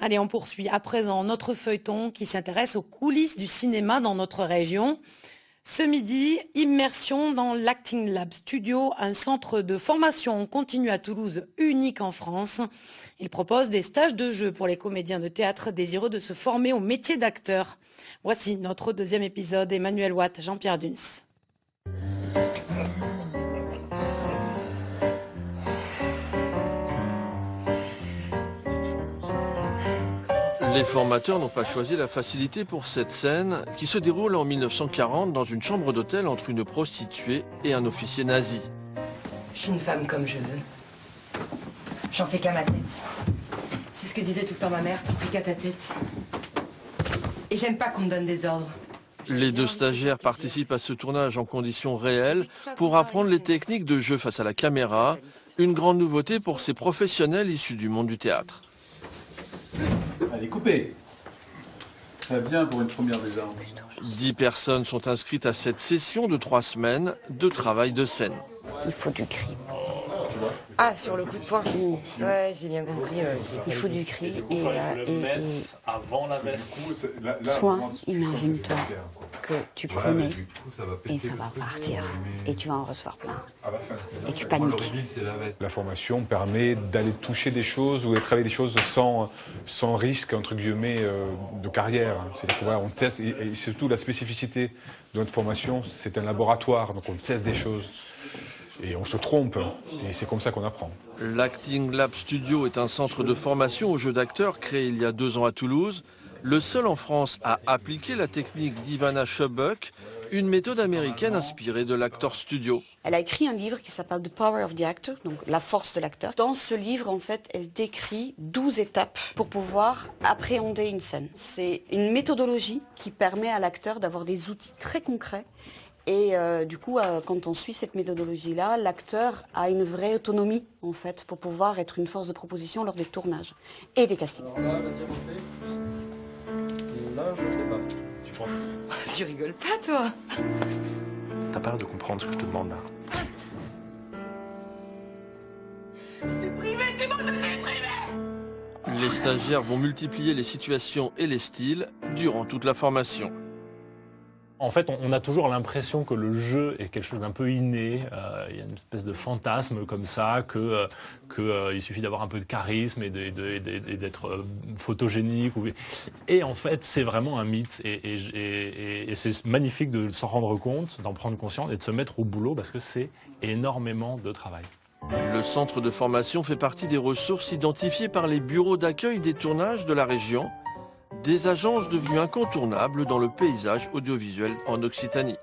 Allez, on poursuit à présent notre feuilleton qui s'intéresse aux coulisses du cinéma dans notre région. Ce midi, immersion dans l'Acting Lab Studio, un centre de formation continue à Toulouse unique en France. Il propose des stages de jeu pour les comédiens de théâtre désireux de se former au métier d'acteur. Voici notre deuxième épisode. Emmanuel Watt, Jean-Pierre Duns. Les formateurs n'ont pas choisi la facilité pour cette scène qui se déroule en 1940 dans une chambre d'hôtel entre une prostituée et un officier nazi. Je suis une femme comme je veux. J'en fais qu'à ma tête. C'est ce que disait tout le temps ma mère, t'en fais qu'à ta tête. Et j'aime pas qu'on me donne des ordres. Les deux stagiaires participent à ce tournage en conditions réelles pour apprendre les techniques de jeu face à la caméra, une grande nouveauté pour ces professionnels issus du monde du théâtre. Allez, coupez. Très bien pour une première déjà. 10 personnes sont inscrites à cette session de 3 semaines de travail de scène. Il faut du cri. Ah, sur le coup de poing. Ouais, j'ai bien compris. Il faut du cri. Avant la veste. Soit, imagine-toi que tu connais et ça va partir. Et tu vas en recevoir plein. Et tu paniques. La formation permet d'aller toucher des choses ou de travailler des choses sans risque, entre guillemets, de carrière. C'est-à-dire que, voilà, on teste, et surtout la spécificité de notre formation, c'est un laboratoire, donc on teste des choses. Et on se trompe, et c'est comme ça qu'on apprend. L'Acting Lab Studio est un centre de formation au jeu d'acteur créé il y a 2 ans à Toulouse, le seul en France à appliquer la technique d'Ivana Schubuck, une méthode américaine inspirée de l'Actor Studio. Elle a écrit un livre qui s'appelle The Power of the Actor, donc la force de l'acteur. Dans ce livre, en fait, elle décrit 12 étapes pour pouvoir appréhender une scène. C'est une méthodologie qui permet à l'acteur d'avoir des outils très concrets. Et du coup, quand on suit cette méthodologie-là, l'acteur a une vraie autonomie, en fait, pour pouvoir être une force de proposition lors des tournages et des castings. Là, je sais pas. Tu penses? Tu rigoles pas, toi? T'as pas l'air de comprendre ce que je te demande là. C'est privé, c'est bon, c'est privé! Les stagiaires vont multiplier les situations et les styles durant toute la formation. En fait, on a toujours l'impression que le jeu est quelque chose d'un peu inné. Il y a une espèce de fantasme comme ça, il suffit d'avoir un peu de charisme et d'être photogénique. Et en fait, c'est vraiment un mythe. Et c'est magnifique de s'en rendre compte, d'en prendre conscience et de se mettre au boulot parce que c'est énormément de travail. Le centre de formation fait partie des ressources identifiées par les bureaux d'accueil des tournages de la région, des agences devenues incontournables dans le paysage audiovisuel en Occitanie.